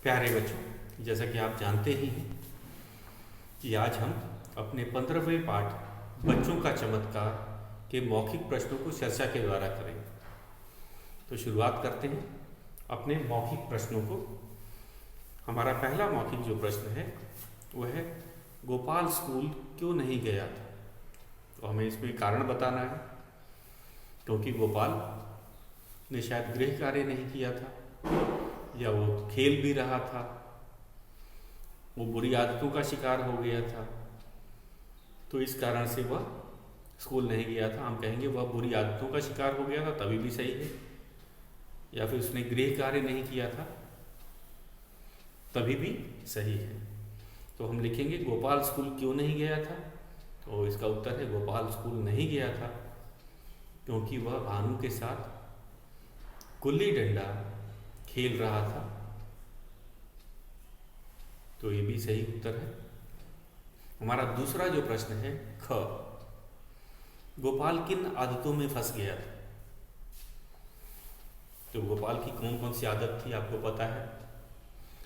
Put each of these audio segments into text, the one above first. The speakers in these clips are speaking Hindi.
प्यारे बच्चों, जैसा कि आप जानते ही हैं कि आज हम अपने 15वें पाठ बच्चों का चमत्कार के मौखिक प्रश्नों को चर्चा के द्वारा करेंगे। तो शुरुआत करते हैं अपने मौखिक प्रश्नों को। हमारा पहला मौखिक जो प्रश्न है वह है, गोपाल स्कूल क्यों नहीं गया था? तो हमें इसमें कारण बताना है, क्योंकि गोपाल ने शायद गृह कार्य नहीं किया था, या वो खेल भी रहा था, वो बुरी आदतों का शिकार हो गया था, तो इस कारण से वह स्कूल नहीं गया था। हम कहेंगे वह बुरी आदतों का शिकार हो गया था, तभी भी सही है, या फिर उसने गृह कार्य नहीं किया था, तभी भी सही है। तो हम लिखेंगे गोपाल स्कूल क्यों नहीं गया था? तो इसका उत्तर है गोपाल स्कूल नहीं गया था क्योंकि वह भानु के साथ गुल्ली डंडा खेल रहा था। तो ये भी सही उत्तर है। हमारा दूसरा जो प्रश्न है, ख, गोपाल किन आदतों में फंस गया था? तो गोपाल की कौन कौन सी आदत थी आपको पता है।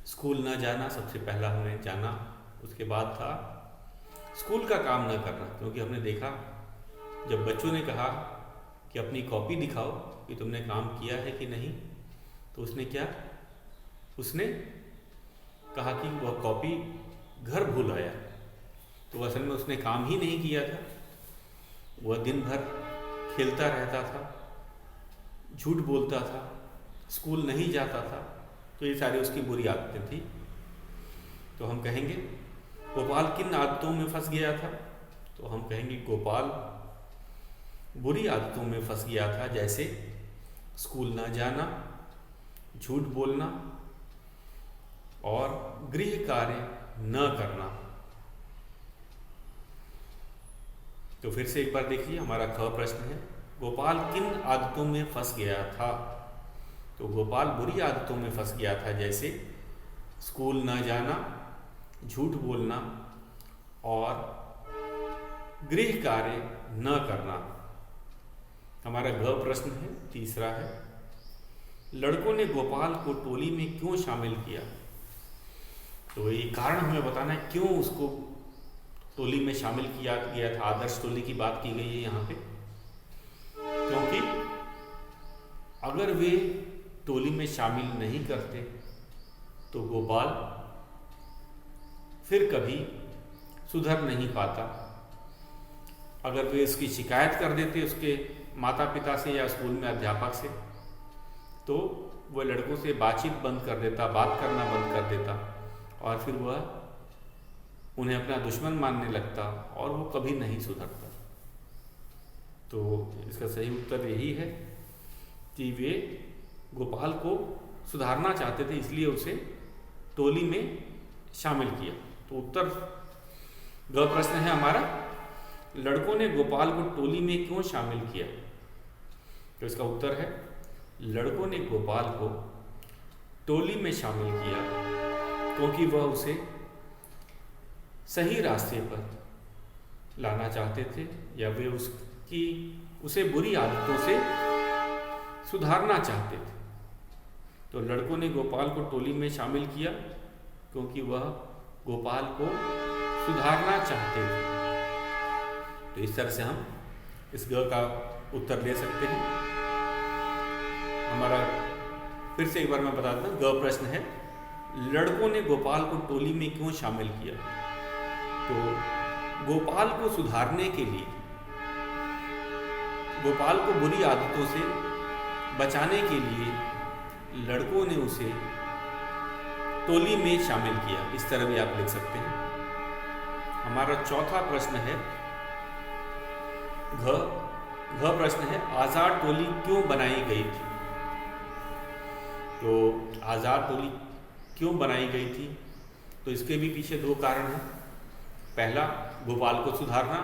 स्कूल न जाना सबसे पहला हमने जाना, उसके बाद था स्कूल का काम न करना, क्योंकि हमने देखा जब बच्चों ने कहा कि अपनी कॉपी दिखाओ कि तुमने काम किया है कि नहीं, तो उसने क्या, उसने कहा कि वह कॉपी घर भूल आया। तो असल में उसने काम ही नहीं किया था, वह दिन भर खेलता रहता था, झूठ बोलता था, स्कूल नहीं जाता था। तो ये सारी उसकी बुरी आदतें थी। तो हम कहेंगे गोपाल किन आदतों में फंस गया था? तो हम कहेंगे गोपाल बुरी आदतों में फंस गया था, जैसे स्कूल ना जाना, झूठ बोलना और गृह कार्य न करना। तो फिर से एक बार देखिए, हमारा ख प्रश्न है, गोपाल किन आदतों में फंस गया था? तो गोपाल बुरी आदतों में फंस गया था, जैसे स्कूल न जाना, झूठ बोलना और गृह कार्य न करना। हमारा ग प्रश्न है, तीसरा है, लड़कों ने गोपाल को टोली में क्यों शामिल किया? तो ये कारण हमें बताना है क्यों उसको टोली में शामिल किया गया था। आदर्श टोली की बात की गई है यहाँ पे, क्योंकि अगर वे टोली में शामिल नहीं करते तो गोपाल फिर कभी सुधर नहीं पाता। अगर वे इसकी शिकायत कर देते उसके माता पिता से या स्कूल में अध्यापक से, तो वह लड़कों से बातचीत बंद कर देता, बात करना बंद कर देता, और फिर वह उन्हें अपना दुश्मन मानने लगता और वो कभी नहीं सुधरता। तो इसका सही उत्तर यही है कि वे गोपाल को सुधारना चाहते थे, इसलिए उसे टोली में शामिल किया। तो उत्तर ग प्रश्न है हमारा, लड़कों ने गोपाल को टोली में क्यों शामिल किया? तो इसका उत्तर है, लड़कों ने गोपाल को टोली में शामिल किया क्योंकि वह उसे सही रास्ते पर लाना चाहते थे, या वे उसे बुरी आदतों से सुधारना चाहते थे। तो लड़कों ने गोपाल को टोली में शामिल किया क्योंकि वह गोपाल को सुधारना चाहते थे। तो इस तरह से हम इस ग का उत्तर दे सकते हैं। हमारा फिर से एक बार मैं बता दूं, ग प्रश्न है, लड़कों ने गोपाल को टोली में क्यों शामिल किया? तो गोपाल को सुधारने के लिए, गोपाल को बुरी आदतों से बचाने के लिए लड़कों ने उसे टोली में शामिल किया। इस तरह भी आप लिख सकते हैं। हमारा चौथा प्रश्न है, घ प्रश्न है, आज़ाद टोली क्यों बनाई गई थी? तो आज़ाद टोली क्यों बनाई गई थी? तो इसके भी पीछे दो कारण हैं। पहला, गोपाल को सुधारना।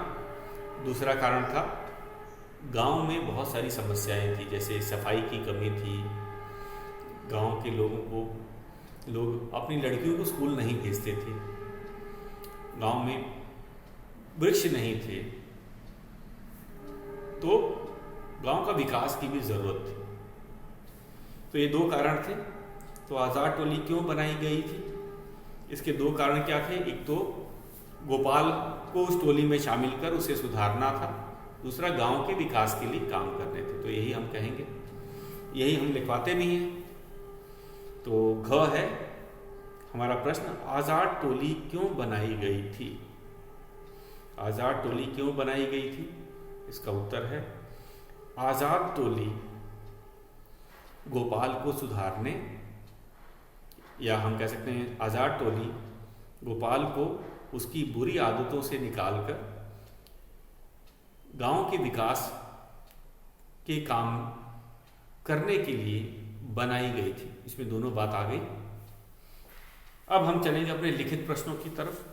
दूसरा कारण था, गांव में बहुत सारी समस्याएं थी, जैसे सफाई की कमी थी, गांव के लोग अपनी लड़कियों को स्कूल नहीं भेजते थे, गांव में वृक्ष नहीं थे, तो गांव का विकास की भी ज़रूरत थी। तो ये दो कारण थे, तो आज़ाद टोली क्यों बनाई गई थी? इसके दो कारण क्या थे। एक तो गोपाल को उस टोली में शामिल कर उसे सुधारना था, दूसरा गांव के विकास के लिए काम करने थे। तो यही हम कहेंगे, यही हम लिखवाते भी हैं। तो घ है हमारा प्रश्न, आज़ाद टोली क्यों बनाई गई थी? आज़ाद टोली क्यों बनाई गई थी? इसका उत्तर है आज़ाद टोली गोपाल को सुधारने, या हम कह सकते हैं आज़ाद टोली गोपाल को उसकी बुरी आदतों से निकालकर गांव के विकास के काम करने के लिए बनाई गई थी। इसमें दोनों बात आ गई। अब हम चलेंगे अपने लिखित प्रश्नों की तरफ।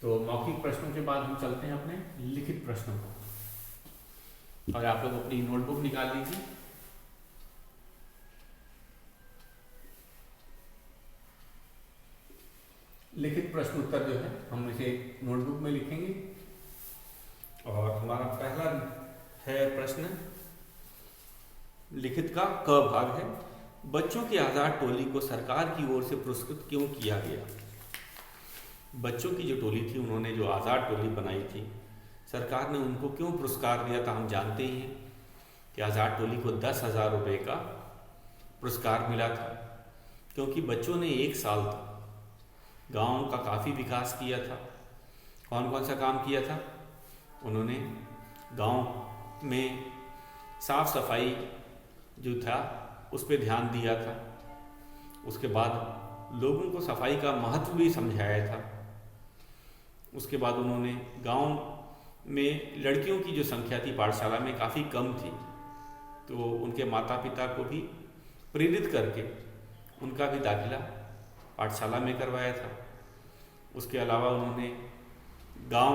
तो मौखिक प्रश्नों के बाद हम चलते हैं अपने लिखित प्रश्नों को, और आप लोग अपनी नोटबुक निकाल लीजिए। लिखित प्रश्न उत्तर जो है हम इसे नोटबुक में लिखेंगे। और हमारा पहला है प्रश्न लिखित का क भाग है, बच्चों की आज़ाद टोली को सरकार की ओर से पुरस्कृत क्यों किया गया? बच्चों की जो टोली थी, उन्होंने जो आज़ाद टोली बनाई थी, सरकार ने उनको क्यों पुरस्कार दिया था? हम जानते ही हैं कि आज़ाद टोली को 10,000 रुपये का पुरस्कार मिला था, क्योंकि बच्चों ने एक साल तक गांव का काफ़ी विकास किया था। कौन कौन सा काम किया था? उन्होंने गांव में साफ सफाई जो था उस पर ध्यान दिया था। उसके बाद लोगों को सफाई का महत्व भी समझाया था। उसके बाद उन्होंने गांव में लड़कियों की जो संख्या थी पाठशाला में काफ़ी कम थी, तो उनके माता पिता को भी प्रेरित करके उनका भी दाखिला पाठशाला में करवाया था। उसके अलावा उन्होंने गांव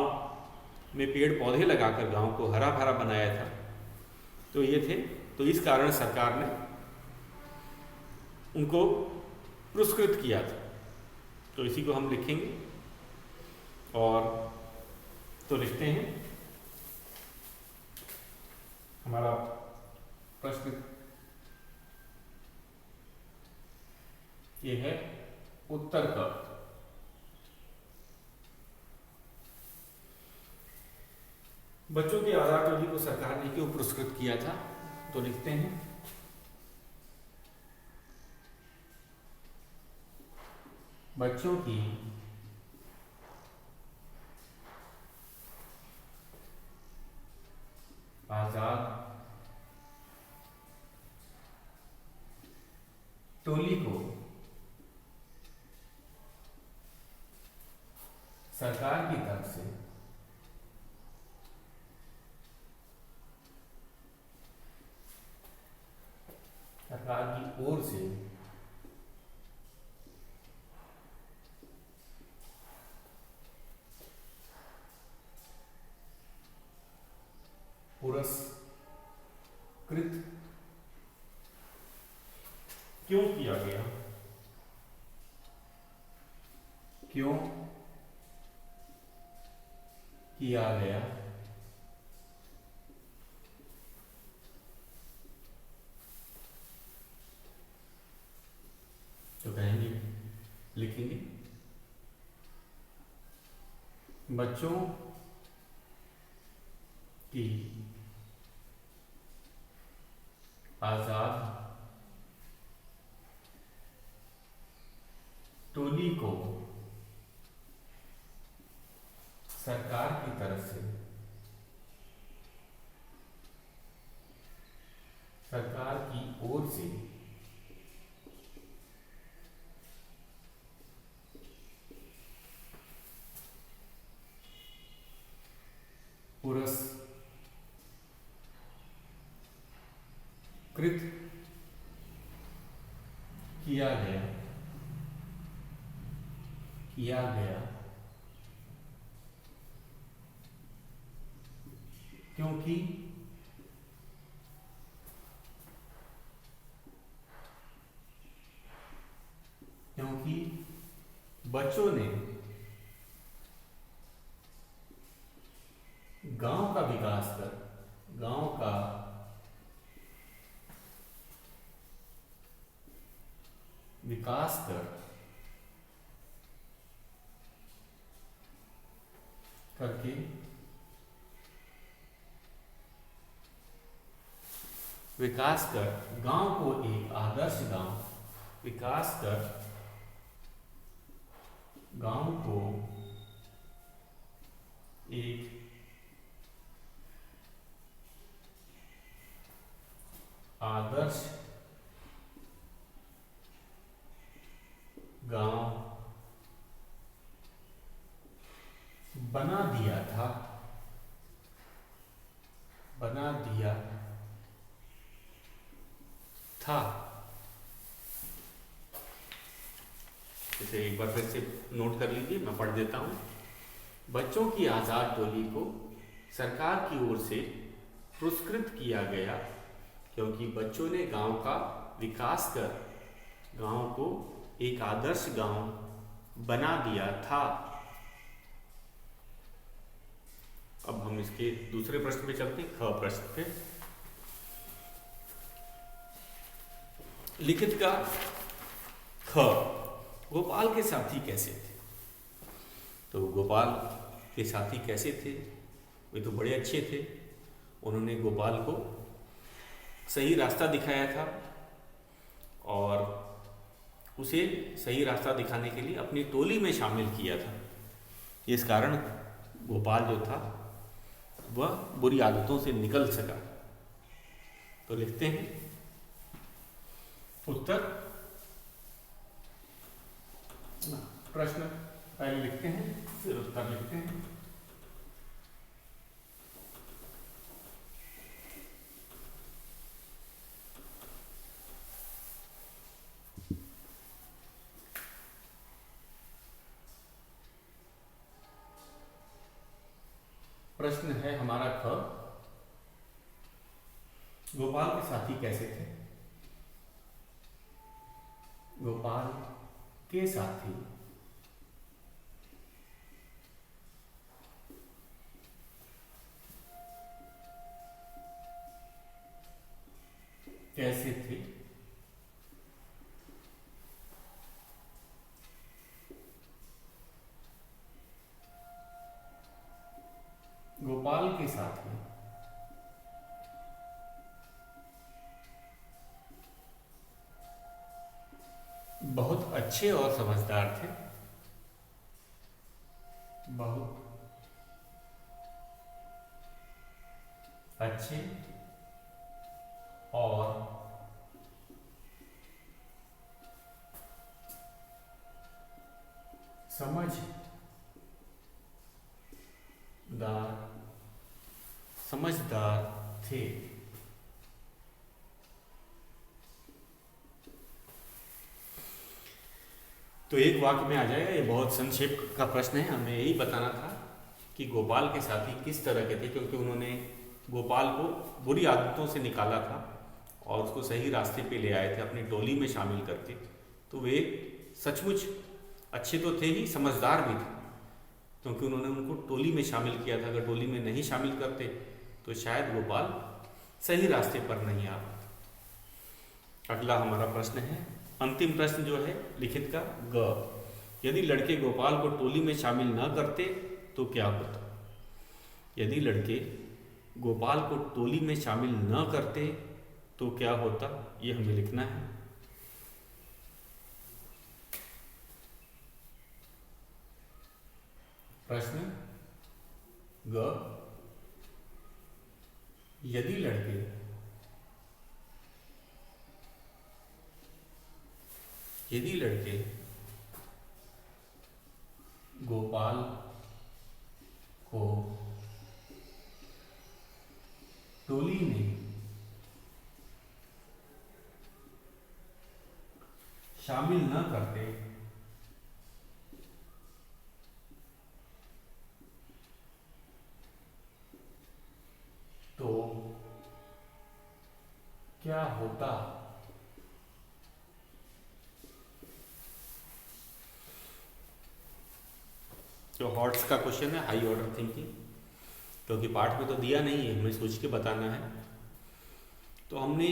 में पेड़ पौधे लगाकर गांव को हरा भरा बनाया था। तो ये थे, तो इस कारण सरकार ने उनको पुरस्कृत किया था। तो इसी को हम लिखेंगे। और तो लिखते हैं हमारा प्रश्न ये है उत्तर का। बच्चों की आज़ाद टोली को सरकार ने क्यों पुरस्कृत किया था? तो लिखते हैं बच्चों की आज़ाद टोली को सरकार की तरफ से सरकार की ओर से पुरस्कृत क्यों किया गया? क्यों किया गया? तो कहेंगे, लिखेंगे बच्चों की आज़ाद टोली को सरकार की तरफ से सरकार की ओर से पुरस्कृत किया गया क्योंकि बच्चों ने गांव का विकास कर गांव का विकास दर करके विकास कर गांव को एक आदर्श गांव, विकास कर गांव को एक आदर्श गांव बना दिया था, बना दिया था। इसे एक बार फिर से नोट कर लीजिए, मैं पढ़ देता हूं। बच्चों की आजाद टोली को सरकार की ओर से पुरस्कृत किया गया क्योंकि बच्चों ने गांव का विकास कर गांव को एक आदर्श गांव बना दिया था। अब हम इसके दूसरे प्रश्न पे चलते हैं, ख प्रश्न पे। लिखित का ख, गोपाल के साथी कैसे थे? तो गोपाल के साथी कैसे थे? वे तो बड़े अच्छे थे। उन्होंने गोपाल को सही रास्ता दिखाया था और उसे सही रास्ता दिखाने के लिए अपनी टोली में शामिल किया था। इस कारण गोपाल जो था वह बुरी आदतों से निकल सका। तो लिखते हैं उत्तर, प्रश्न पहले लिखते हैं फिर उत्तर लिखते हैं। प्रश्न है हमारा ख, गोपाल के साथी कैसे थे? गोपाल के साथी कैसे थे? गोपाल के साथी बहुत अच्छे और समझदार थे, बहुत अच्छे और समझदार थे। तो एक वाक्य में आ जाएगा, ये बहुत संक्षेप का प्रश्न है। हमें यही बताना था कि गोपाल के साथी किस तरह के थे, क्योंकि उन्होंने गोपाल को बुरी आदतों से निकाला था और उसको सही रास्ते पे ले आए थे अपनी टोली में शामिल करके। तो वे सचमुच अच्छे तो थे ही, समझदार भी थे, क्योंकि उन्होंने उनको टोली में शामिल किया था। अगर टोली में नहीं शामिल करते तो शायद गोपाल सही रास्ते पर नहीं आ पाता। अगला हमारा प्रश्न है, अंतिम प्रश्न जो है लिखित का ग, यदि लड़के गोपाल को टोली में शामिल न करते तो क्या होता? यदि लड़के गोपाल को टोली में शामिल न करते तो क्या होता, ये हमें लिखना है। प्रश्न ग, यदि लड़के गोपाल को टोली में शामिल न करते तो क्या होता? जो हॉट्स का क्वेश्चन है, हाई ऑर्डर थिंकिंग, क्योंकि पाठ में तो दिया नहीं है, हमें सोच के बताना है। तो हमने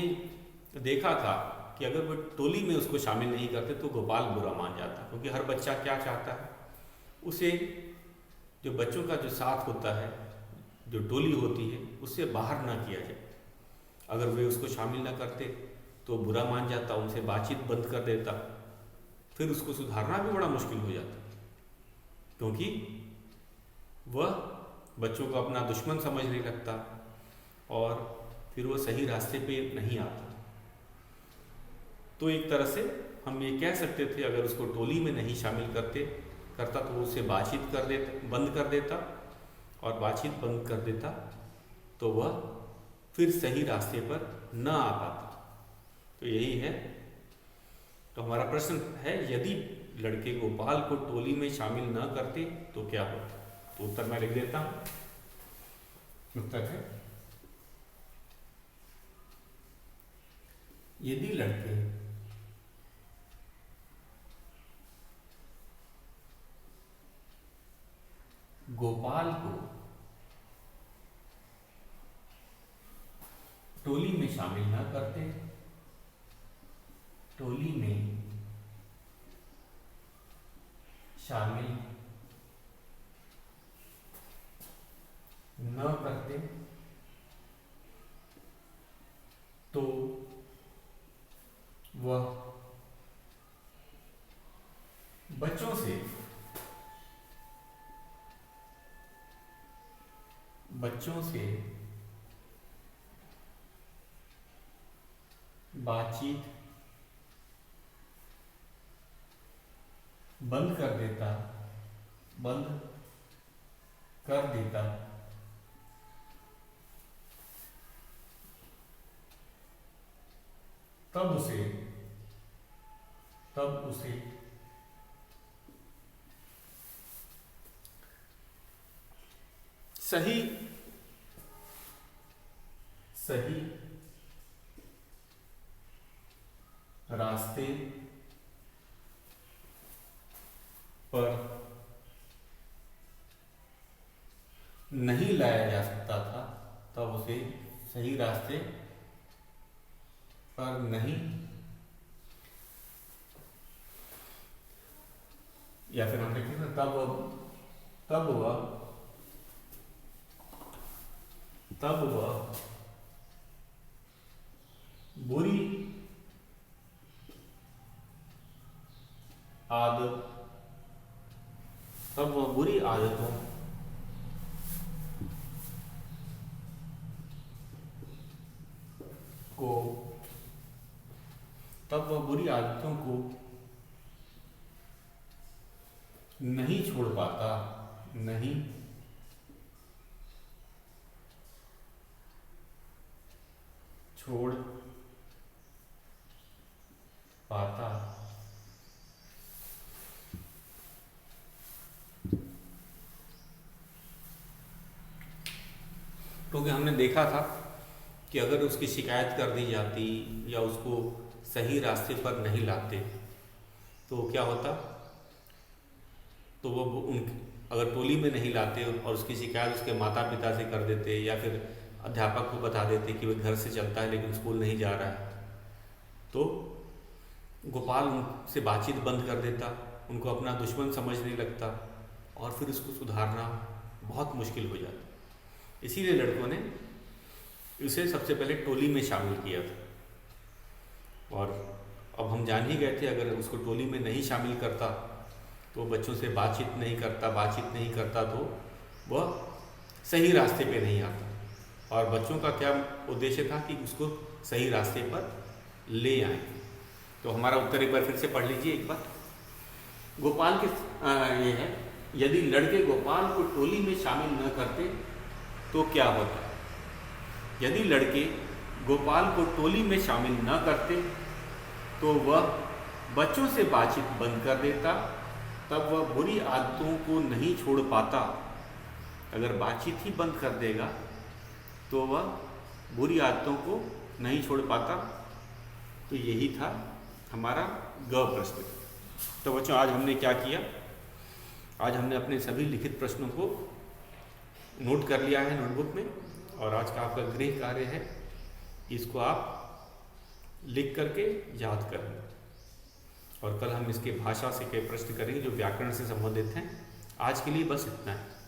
देखा था कि अगर वो टोली में उसको शामिल नहीं करते तो गोपाल बुरा मान जाता, क्योंकि हर बच्चा क्या चाहता है, उसे जो बच्चों का जो साथ होता है, जो टोली होती है, उससे बाहर ना किया जाए। अगर वे उसको शामिल ना करते तो बुरा मान जाता, उनसे बातचीत बंद कर देता, फिर उसको सुधारना भी बड़ा मुश्किल हो जाता, क्योंकि वह बच्चों को अपना दुश्मन समझने लगता और फिर वो सही रास्ते पे नहीं आता। तो एक तरह से हम ये कह सकते थे, अगर उसको टोली में नहीं शामिल करता तो वो उससे बातचीत बंद कर देता, और बातचीत बंद कर देता तो वह फिर सही रास्ते पर न आ पाता। तो यही है। तो हमारा प्रश्न है, यदि लड़के गोपाल को टोली में शामिल न करते तो क्या होता? तो उत्तर मैं लिख देता हूं। उत्तर है, यदि लड़के गोपाल को टोली में शामिल न करते, टोली में शामिल न करते तो वह बच्चों से बातचीत बंद कर देता तब उसे सही रास्ते पर नहीं लाया जा सकता था, तब उसे सही रास्ते पर नहीं, या फिर हम लिखते हैं तब वह बुरी आदतों को नहीं छोड़ पाता। क्योंकि हमने देखा था कि अगर उसकी शिकायत कर दी जाती या उसको सही रास्ते पर नहीं लाते तो क्या होता, तो वो अगर टोली में नहीं लाते और उसकी शिकायत उसके माता पिता से कर देते या फिर अध्यापक को बता देते कि वह घर से चलता है लेकिन स्कूल नहीं जा रहा है, तो गोपाल उनसे बातचीत बंद कर देता, उनको अपना दुश्मन समझने लगता और फिर उसको सुधारना बहुत मुश्किल हो जाता। इसीलिए लड़कों ने उसे सबसे पहले टोली में शामिल किया था। और अब हम जान ही गए थे, अगर उसको टोली में नहीं शामिल करता तो बच्चों से बातचीत नहीं करता तो वह सही रास्ते पे नहीं आता। और बच्चों का क्या उद्देश्य था कि उसको सही रास्ते पर ले आए। तो हमारा उत्तर एक बार फिर से पढ़ लीजिए एक बार। गोपाल के ये है, यदि लड़के गोपाल को टोली में शामिल न करते तो क्या होता? यदि लड़के गोपाल को टोली में शामिल न करते तो वह बच्चों से बातचीत बंद कर देता, तब वह बुरी आदतों को नहीं छोड़ पाता। अगर बातचीत ही बंद कर देगा तो वह बुरी आदतों को नहीं छोड़ पाता। तो यही था हमारा ग प्रश्न। तो बच्चों, आज हमने क्या किया? आज हमने अपने सभी लिखित प्रश्नों को नोट कर लिया है नोटबुक में, और आज का आपका गृह कार्य है, इसको आप लिख करके याद कर लें। और कल हम इसके भाषा से कई प्रश्न करेंगे जो व्याकरण से संबंधित हैं। आज के लिए बस इतना है।